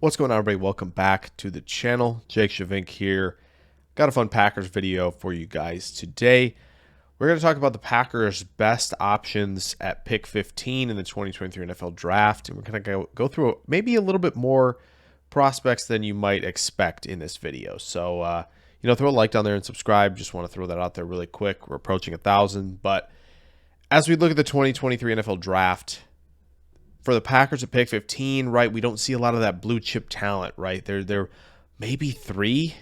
What's going on, everybody? Welcome back to the channel. Jake Shavink here. Got a fun Packers video for you guys today. We're going to talk about the Packers' best options at pick 15 in the 2023 NFL Draft, and we're going to go through maybe a little bit more prospects than you might expect in this video. So, throw a like down there and subscribe. Just want to throw that out there really quick. We're approaching 1,000, but as we look at the 2023 NFL Draft, for the Packers at pick 15, right, we don't see a lot of that blue chip talent, right? There maybe three,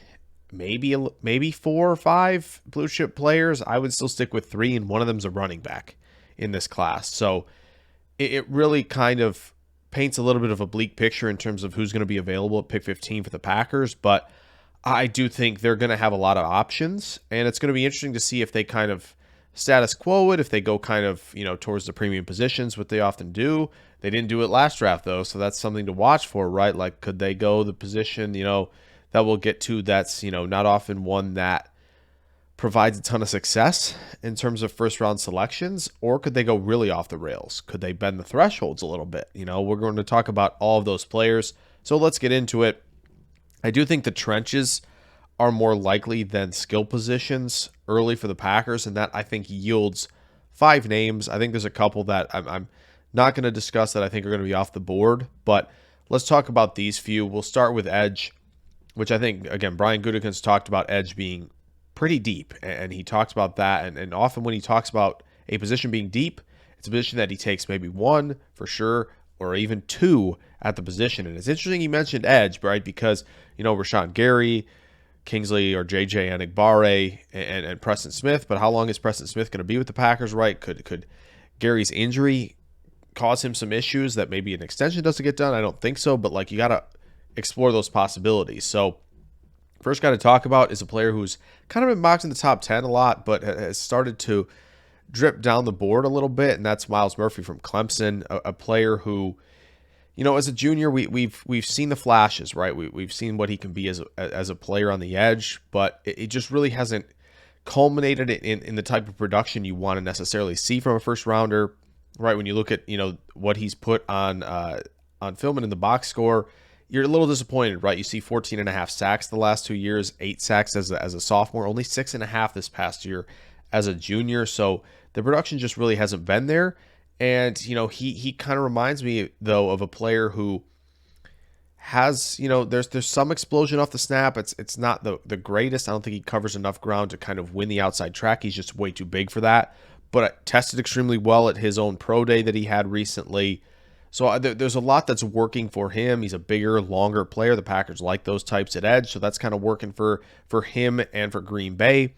maybe 4 or 5 blue chip players. I would still stick with 3, and one of them's a running back in this class. So it really kind of paints a little bit of a bleak picture in terms of who's going to be available at pick 15 for the Packers, but I do think they're going to have a lot of options, and it's going to be interesting to see if they kind of status quo it, if they go kind of, towards the premium positions, what they often do. They didn't do it last draft, though, so that's something to watch for, right? Like, could they go the position, that we'll get to that's, not often one that provides a ton of success in terms of first-round selections, or could they go really off the rails? Could they bend the thresholds a little bit? We're going to talk about all of those players, so let's get into it. I do think the trenches are more likely than skill positions early for the Packers, and that I think yields 5 names. I think there's a couple that I'm not going to discuss that I think are going to be off the board, but let's talk about these few. We'll start with edge, which I think, again, Brian Gutekunst talked about edge being pretty deep, and he talks about that, and often when he talks about a position being deep, it's a position that he takes maybe 1 for sure, or even 2 at the position. And it's interesting he mentioned edge, right, because, Rashawn Gary, Kingsley or JJ Enagbare, and Preston Smith, but how long is Preston Smith going to be with the Packers, right? Could Gary's injury cause him some issues that maybe an extension doesn't get done? I don't think so, but you got to explore those possibilities. So first guy to talk about is a player who's kind of been mocked in the top 10 a lot, but has started to drip down the board a little bit, and that's Myles Murphy from Clemson, a player who, as a junior, we've seen the flashes, right? We've seen what he can be as a player on the edge, but it just really hasn't culminated in the type of production you want to necessarily see from a first rounder, right? When you look at what he's put on film and in the box score, you're a little disappointed, right? You see 14.5 sacks the last 2 years, 8 sacks as a sophomore, only 6.5 this past year as a junior. So the production just really hasn't been there. And, he kind of reminds me, though, of a player who has, there's some explosion off the snap. It's not the greatest. I don't think he covers enough ground to kind of win the outside track. He's just way too big for that. But it tested extremely well at his own pro day that he had recently. So there's a lot that's working for him. He's a bigger, longer player. The Packers like those types at edge, so that's kind of working for him and for Green Bay.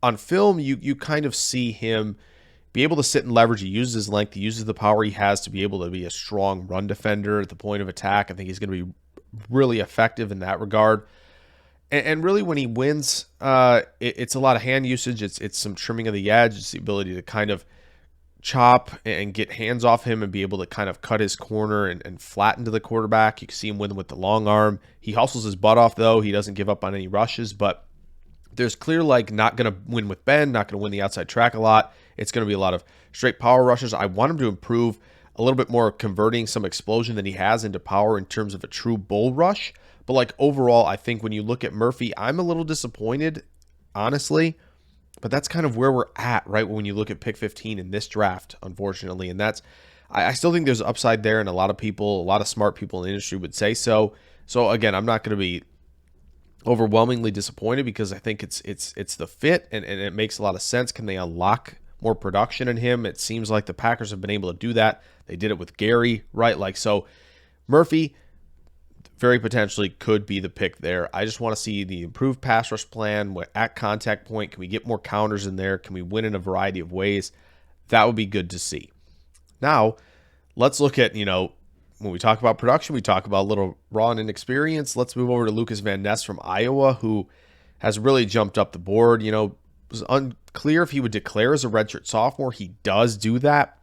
On film, you kind of see him be able to sit and leverage. He uses his length. He uses the power he has to be able to be a strong run defender at the point of attack. I think he's going to be really effective in that regard. And really, when he wins, it's a lot of hand usage. It's some trimming of the edge. It's the ability to kind of chop and get hands off him and be able to kind of cut his corner and flatten to the quarterback. You can see him win with the long arm. He hustles his butt off, though. He doesn't give up on any rushes, but there's clear, not going to win with bend, not going to win the outside track a lot. It's going to be a lot of straight power rushes. I want him to improve a little bit more, converting some explosion that he has into power in terms of a true bull rush. But overall, I think when you look at Murphy, I'm a little disappointed, honestly. But that's kind of where we're at, right, when you look at pick 15 in this draft, unfortunately. And I still think there's upside there, and a lot of smart people in the industry would say so. So again, I'm not going to be overwhelmingly disappointed because I think it's the fit and it makes a lot of sense. Can they unlock more production in him? It seems like the Packers have been able to do that. They did it with Gary, right? So Murphy very potentially could be the pick there. I just want to see the improved pass rush plan at contact point. Can we get more counters in there? Can we win in a variety of ways? That would be good to see. Now, let's look at, when we talk about production, we talk about a little raw and inexperience. Let's move over to Lucas Van Ness from Iowa, who has really jumped up the board. It was unclear if he would declare as a redshirt sophomore. He does do that.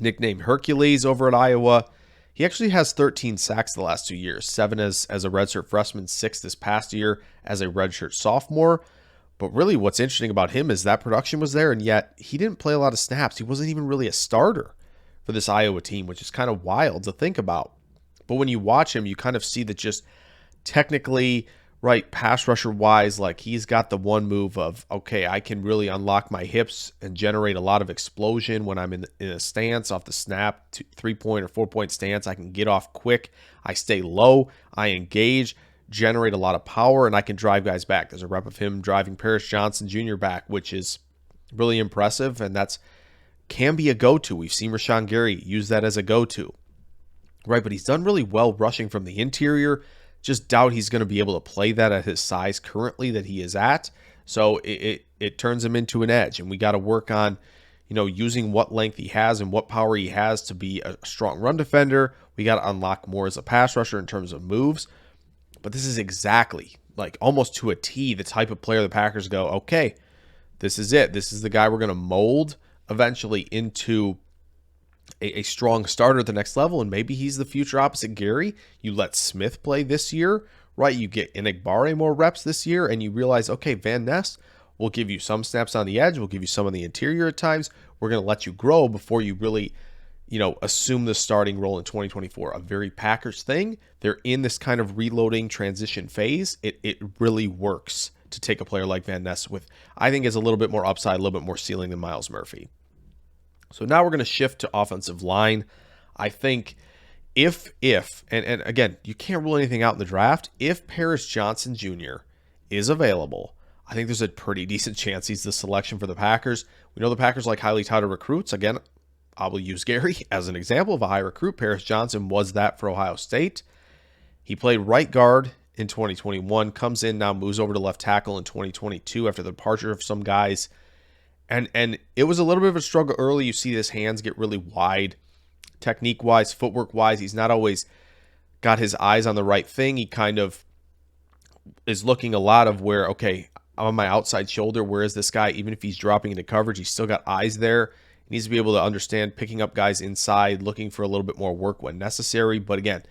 Nicknamed Hercules over at Iowa. He actually has 13 sacks the last 2 years, 7 as a redshirt freshman, 6 this past year as a redshirt sophomore. But really what's interesting about him is that production was there, and yet he didn't play a lot of snaps. He wasn't even really a starter for this Iowa team, which is kind of wild to think about. But when you watch him, you kind of see that just technically, right, pass rusher wise, like he's got the one move of, okay, I can really unlock my hips and generate a lot of explosion when I'm in a stance off the snap, 3-point or 4-point stance. I can get off quick. I stay low. I engage, generate a lot of power, and I can drive guys back. There's a rep of him driving Paris Johnson Jr. back, which is really impressive, and that's can be a go-to. We've seen Rashawn Gary use that as a go-to, right? But he's done really well rushing from the interior. Just doubt he's going to be able to play that at his size currently that he is at. So it turns him into an edge, and we got to work on, using what length he has and what power he has to be a strong run defender. We got to unlock more as a pass rusher in terms of moves. But this is exactly, like almost to a T, the type of player the Packers go, okay, this is it. This is the guy we're going to mold eventually into a strong starter at the next level, and maybe he's the future opposite Gary. You let Smith play this year, right? You get Enagbare more reps this year, and you realize, okay, Van Ness will give you some snaps on the edge, we'll give you some on the interior at times. We're going to let you grow before you really, assume the starting role in 2024. A very Packers thing. They're in this kind of reloading transition phase. It really works to take a player like Van Ness with, I think, is a little bit more upside, a little bit more ceiling than Myles Murphy. So now we're going to shift to offensive line. I think if and again, you can't rule anything out in the draft. If Paris Johnson Jr. is available, I think there's a pretty decent chance he's the selection for the Packers. We know the Packers like highly touted recruits. Again, I will use Gary as an example of a high recruit. Paris Johnson was that for Ohio State. He played right guard in 2021, comes in now, moves over to left tackle in 2022 after the departure of some guys. And it was a little bit of a struggle early. You see his hands get really wide, technique-wise, footwork-wise. He's not always got his eyes on the right thing. He kind of is looking a lot of where, okay, I'm on my outside shoulder. Where is this guy? Even if he's dropping into coverage, he's still got eyes there. He needs to be able to understand picking up guys inside, looking for a little bit more work when necessary. But again,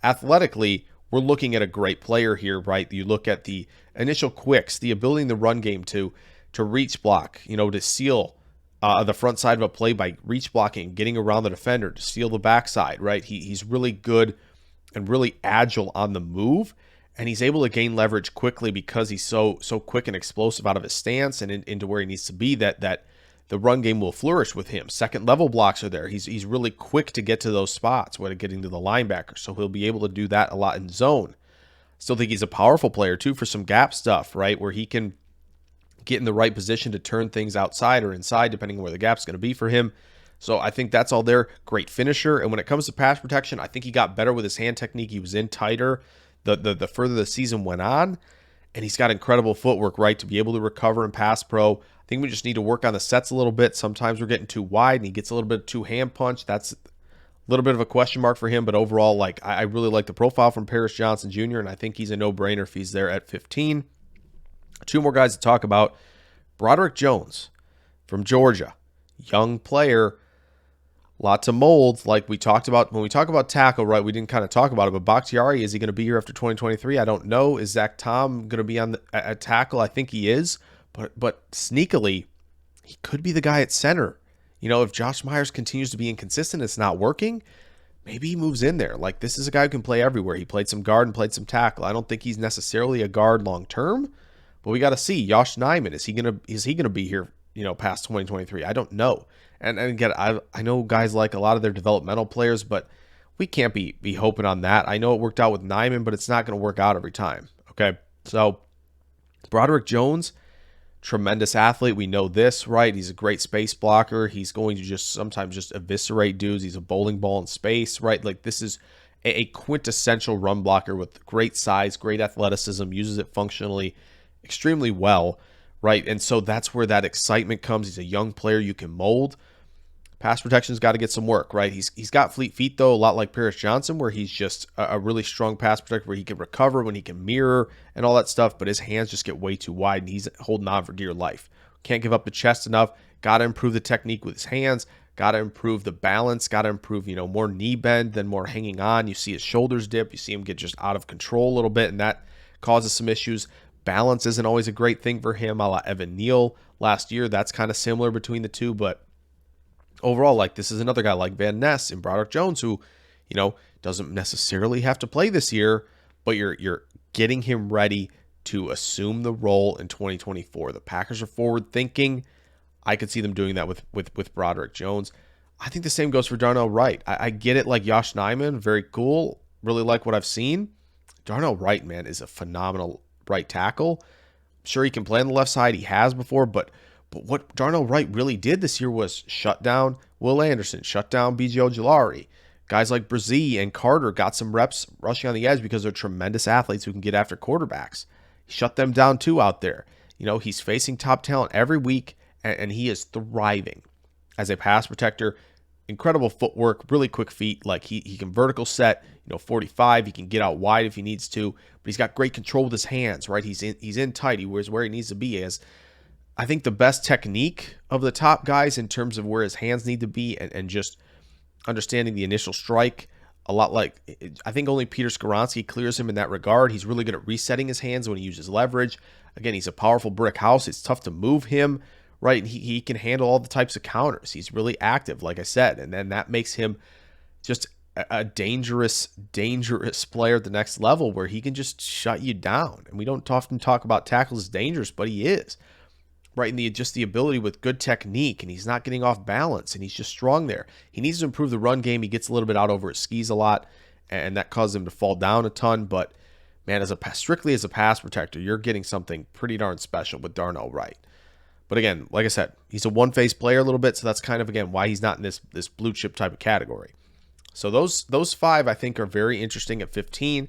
athletically, we're looking at a great player here, right? You look at the initial quicks, the ability in the run game to reach block, to seal the front side of a play by reach blocking, getting around the defender, to steal the backside, right? He's really good and really agile on the move, and he's able to gain leverage quickly because he's so quick and explosive out of his stance and into where he needs to be that the run game will flourish with him. Second level blocks are there. He's really quick to get to those spots when getting to the linebacker, so he'll be able to do that a lot in zone. Still think he's a powerful player too for some gap stuff, right? Where he can get in the right position to turn things outside or inside, depending on where the gap's going to be for him. So I think that's all there. Great finisher. And when it comes to pass protection, I think he got better with his hand technique. He was in tighter the further the season went on. And he's got incredible footwork, right, to be able to recover and pass pro. I think we just need to work on the sets a little bit. Sometimes we're getting too wide and he gets a little bit too hand punch. That's a little bit of a question mark for him. But overall, I really like the profile from Paris Johnson Jr., and I think he's a no-brainer if he's there at 15. Two more guys to talk about. Broderick Jones from Georgia. Young player. Lot to mold, like we talked about. When we talk about tackle, right, we didn't kind of talk about it, but Bakhtiari, is he going to be here after 2023? I don't know. Is Zach Tom going to be on at tackle? I think he is. But sneakily, he could be the guy at center. If Josh Myers continues to be inconsistent, it's not working, maybe he moves in there. Like, this is a guy who can play everywhere. He played some guard and played some tackle. I don't think he's necessarily a guard long term, but we got to see. Josh Nijman, is he gonna be here, past 2023? I don't know. And again, I know guys like a lot of their developmental players, but we can't be hoping on that. I know it worked out with Nijman, but it's not going to work out every time. Okay, so Broderick Jones, tremendous athlete. We know this, right? He's a great space blocker. He's going to sometimes just eviscerate dudes. He's a bowling ball in space, right? Like, this is a quintessential run blocker with great size, great athleticism, uses it functionally extremely well, right? And so that's where that excitement comes. He's a young player you can mold. Pass protection's got to get some work, right? He's got fleet feet, though, a lot like Paris Johnson, where he's just a really strong pass protector, where he can recover, when he can mirror and all that stuff, but his hands just get way too wide, and he's holding on for dear life. Can't give up the chest enough. Got to improve the technique with his hands. Got to improve the balance. Got to improve, more knee bend than more hanging on. You see his shoulders dip. You see him get just out of control a little bit, and that causes some issues. Balance isn't always a great thing for him, a la Evan Neal last year. That's kind of similar between the two, but overall, like, this is another guy like Van Ness and Broderick Jones who, Doesn't necessarily have to play this year, but you're getting him ready to assume the role in 2024. The Packers are forward thinking. I could see them doing that with Broderick Jones. I think the same goes for Darnell Wright. I get it, like Josh Nijman, very cool. Really like what I've seen. Darnell Wright, man, is a phenomenal right tackle. Sure, he can play on the left side. He has before, but what Darnell Wright really did this year was shut down Will Anderson, shut down B.J. Ojulari. Guys like Brzee and Carter got some reps rushing on the edge because they're tremendous athletes who can get after quarterbacks. He shut them down too out there. He's facing top talent every week, and he is thriving as a pass protector. Incredible footwork, really quick feet. Like he can vertical set, 45. He can get out wide if he needs to, but he's got great control with his hands, right? He's in tight. He wears where he needs to be. He has, I think, the best technique of the top guys in terms of where his hands need to be and just understanding the initial strike. A lot like, I think only Peter Skoronski clears him in that regard. He's really good at resetting his hands when he uses leverage. Again, he's a powerful brick house. It's tough to move him, right? And he can handle all the types of counters. He's really active, like I said. And then that makes him just a dangerous player at the next level where he can just shut you down. And we don't often talk about tackles as dangerous, but he is. Right, and just the ability with good technique, and he's not getting off balance, and he's just strong there. He needs to improve the run game. He gets a little bit out over his skis a lot, and that causes him to fall down a ton. But, man, strictly as a pass protector, you're getting something pretty darn special with Darnell Wright. But, again, like I said, he's a one-phase player a little bit, so that's kind of, again, why he's not in this blue-chip type of category. So those five, I think, are very interesting at 15.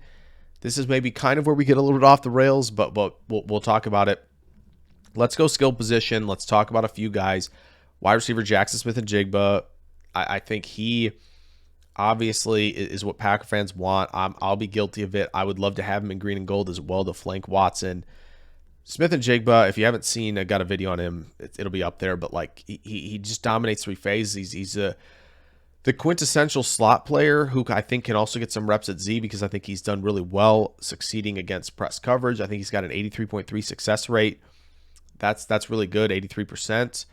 This is maybe kind of where we get a little bit off the rails, but we'll talk about it. Let's go skill position. Let's talk about a few guys. Wide receiver Jackson Smith-Njigba. I think he obviously is what Packer fans want. I'll be guilty of it. I would love to have him in green and gold as well to flank Watson. Smith-Njigba, if you haven't seen, I got a video on him. It'll be up there. But like he just dominates three phases. He's the quintessential slot player who I think can also get some reps at Z because I think he's done really well succeeding against press coverage. I think he's got an 83.3 success rate. That's really good, 83%.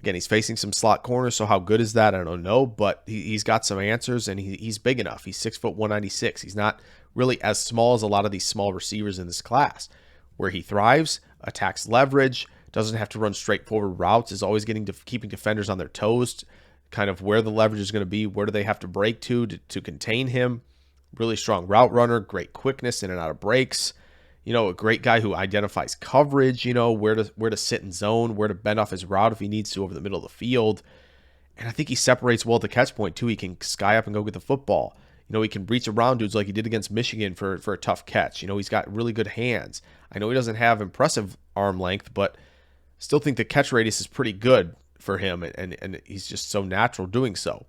Again, he's facing some slot corners, so how good is that? I don't know, but he's got some answers, and he's big enough. He's 6'1", 196. He's not really as small as a lot of these small receivers in this class. Where he thrives, attacks leverage, doesn't have to run straightforward routes, is always keeping defenders on their toes, kind of where the leverage is going to be, where do they have to break to contain him. Really strong route runner, great quickness in and out of breaks. A great guy who identifies coverage, where to sit in zone, where to bend off his route if he needs to over the middle of the field. And I think he separates well at the catch point, too. He can sky up and go get the football. He can reach around dudes like he did against Michigan for a tough catch. He's got really good hands. I know he doesn't have impressive arm length, but still think the catch radius is pretty good for him, and he's just so natural doing so.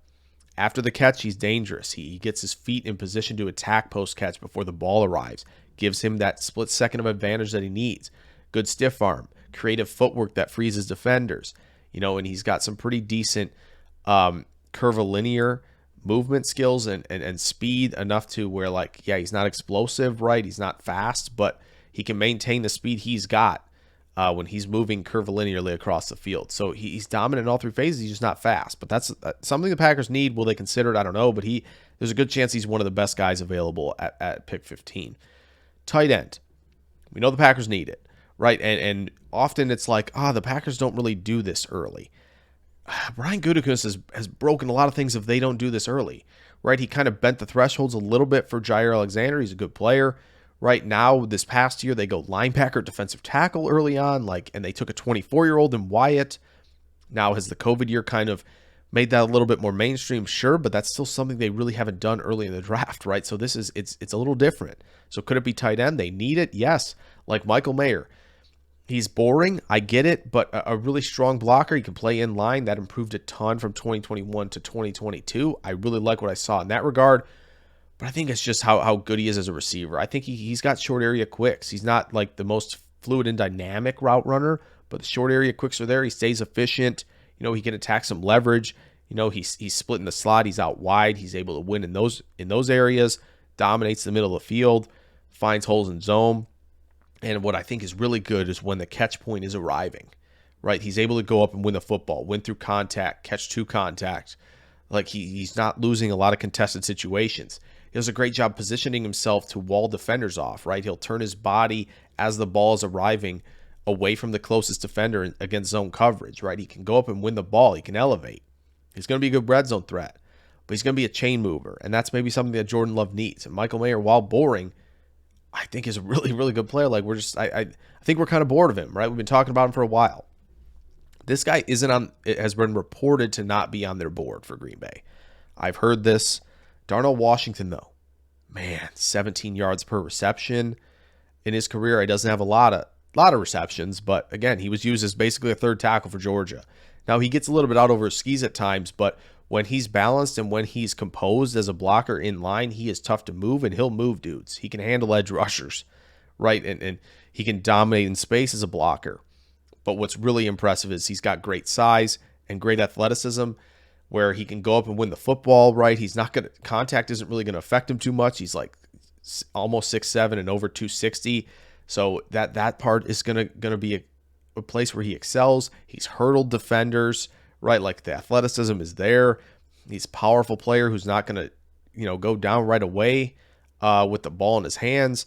After the catch, he's dangerous. He gets his feet in position to attack post-catch before the ball arrives. Gives him that split second of advantage that he needs. Good stiff arm, creative footwork that freezes defenders. And he's got some pretty decent curvilinear movement skills and speed enough to where, he's not explosive, right? He's not fast, but he can maintain the speed he's got when he's moving curvilinearly across the field. So he's dominant in all three phases. He's just not fast. But that's something the Packers need. Will they consider it? I don't know. But there's a good chance he's one of the best guys available at pick 15. Tight end. We know the Packers need it, right? And often it's like, the Packers don't really do this early. Brian Gutekunst has broken a lot of things if they don't do this early, right? He kind of bent the thresholds a little bit for Jair Alexander. He's a good player. Right now, this past year, they go linebacker, defensive tackle early on, and they took a 24-year-old in Wyatt. Now, has the COVID year kind of made that a little bit more mainstream? Sure, but that's still something they really haven't done early in the draft, right? So it's a little different. So could it be tight end? They need it? Yes. Like Michael Mayer. He's boring. I get it, but a really strong blocker. He can play in line. That improved a ton from 2021 to 2022. I really like what I saw in that regard. But I think it's just how good he is as a receiver. I think he's got short area quicks. He's not like the most fluid and dynamic route runner, but the short area quicks are there. He stays efficient. He can attack some leverage. He's splitting the slot. He's out wide. He's able to win in those areas. Dominates the middle of the field. Finds holes in zone. And what I think is really good is when the catch point is arriving, right? He's able to go up and win the football, win through contact, catch to contact. Like he's not losing a lot of contested situations. He does a great job positioning himself to wall defenders off, right? He'll turn his body as the ball is arriving away from the closest defender against zone coverage, right? He can go up and win the ball. He can elevate. He's going to be a good red zone threat, but he's going to be a chain mover, and that's maybe something that Jordan Love needs. And Michael Mayer, while boring, I think is a really, really good player. Like I think we're kind of bored of him, right? We've been talking about him for a while. This guy isn't on. It has been reported to not be on their board for Green Bay. I've heard this. Darnell Washington, though, man, 17 yards per reception in his career. He doesn't have a lot of receptions, but again, he was used as basically a third tackle for Georgia. Now he gets a little bit out over his skis at times, but when he's balanced and when he's composed as a blocker in line, he is tough to move, and he'll move dudes. He can handle edge rushers, right? And he can dominate in space as a blocker. But what's really impressive is he's got great size and great athleticism where he can go up and win the football, right? He's not going to, contact isn't really going to affect him too much. He's like almost 6'7" and over 260. So that part is going to be a place where he excels. He's hurdled defenders, right? Like the athleticism is there. He's a powerful player who's not going to, go down right away with the ball in his hands.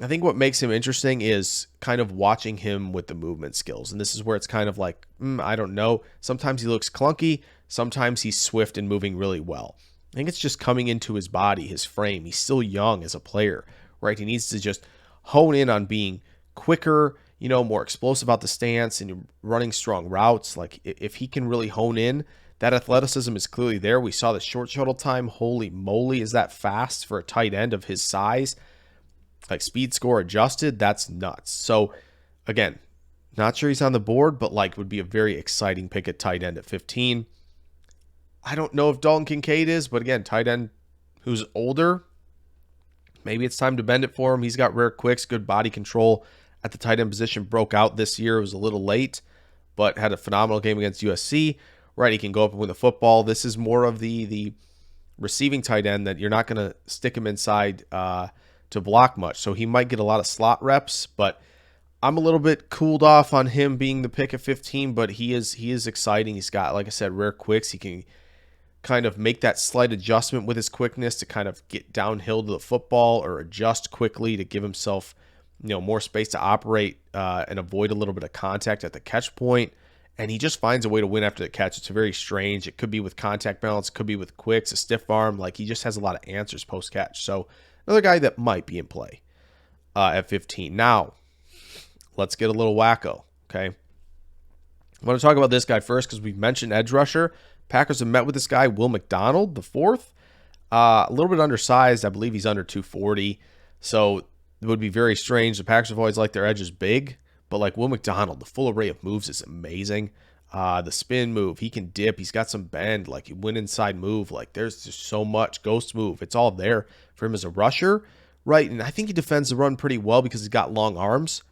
I think what makes him interesting is kind of watching him with the movement skills. And this is where it's kind of like, I don't know. Sometimes he looks clunky. Sometimes he's swift and moving really well. I think it's just coming into his body, his frame. He's still young as a player, right? He needs to just hone in on being quicker, more explosive out the stance and running strong routes. Like if he can really hone in, that athleticism is clearly there. We saw the short shuttle time. Holy moly, is that fast for a tight end of his size? Like speed score adjusted, that's nuts. So again, not sure he's on the board, but would be a very exciting pick at tight end at 15. I don't know if Dalton Kincaid is, but again, tight end who's older, maybe it's time to bend it for him. He's got rare quicks, good body control at the tight end position. Broke out this year. It was a little late, but had a phenomenal game against USC. Right, he can go up and win the football. This is more of the receiving tight end that you're not going to stick him inside to block much. So he might get a lot of slot reps, but I'm a little bit cooled off on him being the pick at 15, but he is exciting. He's got, like I said, rare quicks. He can kind of make that slight adjustment with his quickness to kind of get downhill to the football or adjust quickly to give himself, more space to operate and avoid a little bit of contact at the catch point. And he just finds a way to win after the catch. It's very strange. It could be with contact balance, could be with quicks, a stiff arm. Like he just has a lot of answers post catch. So another guy that might be in play at 15. Now, let's get a little wacko, okay? I want to talk about this guy first because we've mentioned edge rusher. Packers have met with this guy, Will McDonald, the fourth. A little bit undersized. I believe he's under 240. So it would be very strange. The Packers have always liked their edges big. But Will McDonald, the full array of moves is amazing. The spin move, he can dip. He's got some bend. He went inside move. There's just so much ghost move. It's all there for him as a rusher, right? And I think he defends the run pretty well because he's got long arms.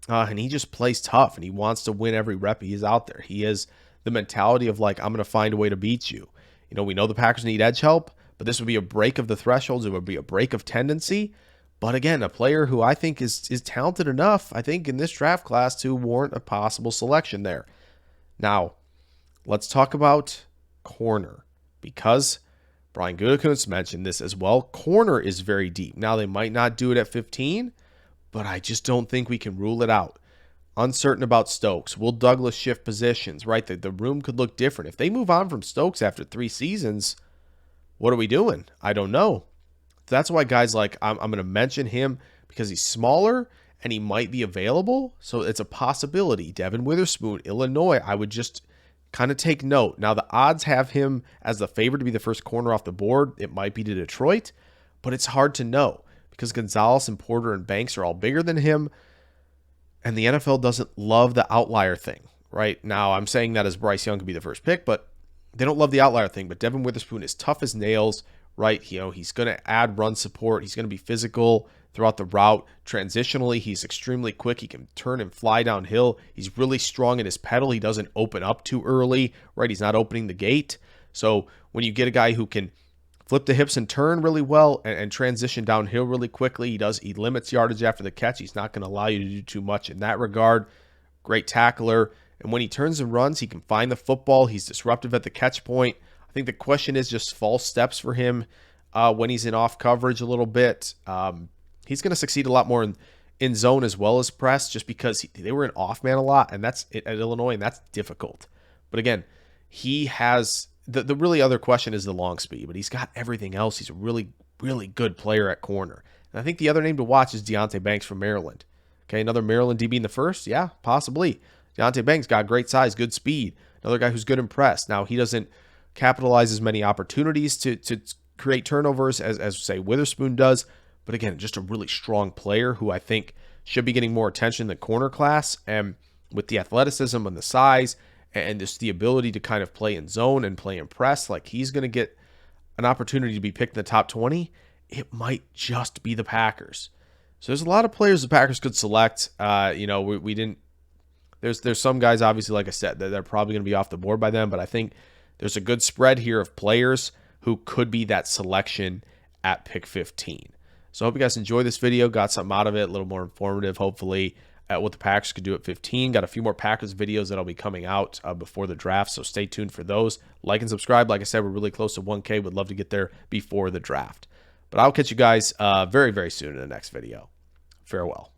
And he just plays tough, and he wants to win every rep he is out there. He has the mentality of, I'm going to find a way to beat you. We know the Packers need edge help, but this would be a break of the thresholds. It would be a break of tendency. But again, a player who I think is talented enough, I think, in this draft class to warrant a possible selection there. Now, let's talk about corner, because Brian Gutekunst mentioned this as well. Corner is very deep. Now, they might not do it at 15, but I just don't think we can rule it out. Uncertain about Stokes. Will Douglas shift positions, right? The room could look different. If they move on from Stokes after 3 seasons, what are we doing? I don't know. That's why guys I'm going to mention him because he's smaller and he might be available. So it's a possibility. Devin Witherspoon, Illinois, I would just kind of take note. Now, the odds have him as the favorite to be the first corner off the board. It might be to Detroit, but it's hard to know because Gonzalez and Porter and Banks are all bigger than him. And the NFL doesn't love the outlier thing, right? Now, I'm saying that as Bryce Young could be the first pick, but they don't love the outlier thing. But Devin Witherspoon is tough as nails, right? He's going to add run support. He's going to be physical throughout the route. Transitionally, he's extremely quick. He can turn and fly downhill. He's really strong in his pedal. He doesn't open up too early, right? He's not opening the gate. So when you get a guy who can flip the hips and turn really well and transition downhill really quickly, he limits yardage after the catch. He's not going to allow you to do too much in that regard. Great tackler. And when he turns and runs, he can find the football. He's disruptive at the catch point. I think the question is just false steps for him when he's in off coverage a little bit. He's going to succeed a lot more in zone as well as press, just because they were in off man a lot, and that's at Illinois, and that's difficult. But again, he has the really other question is the long speed, but he's got everything else. He's a really, really good player at corner. And I think the other name to watch is Deonte Banks from Maryland. Okay, another Maryland DB in the first? Yeah, possibly. Deonte Banks got great size, good speed. Another guy who's good in press. Now, he doesn't capitalize as many opportunities to create turnovers as say, Witherspoon does. But again, just a really strong player who I think should be getting more attention in the corner class. And with the athleticism and the size and just the ability to kind of play in zone and play in press, like he's going to get an opportunity to be picked in the top 20. It might just be the Packers. So there's a lot of players the Packers could select. We didn't. There's some guys, obviously, like I said, that they're probably going to be off the board by them. But I think there's a good spread here of players who could be that selection at pick 15. So I hope you guys enjoyed this video, got something out of it, a little more informative, hopefully, at what the Packers could do at 15. Got a few more Packers videos that'll be coming out before the draft, so stay tuned for those. Like and subscribe. Like I said, we're really close to 1K. Would love to get there before the draft. But I'll catch you guys very, very soon in the next video. Farewell.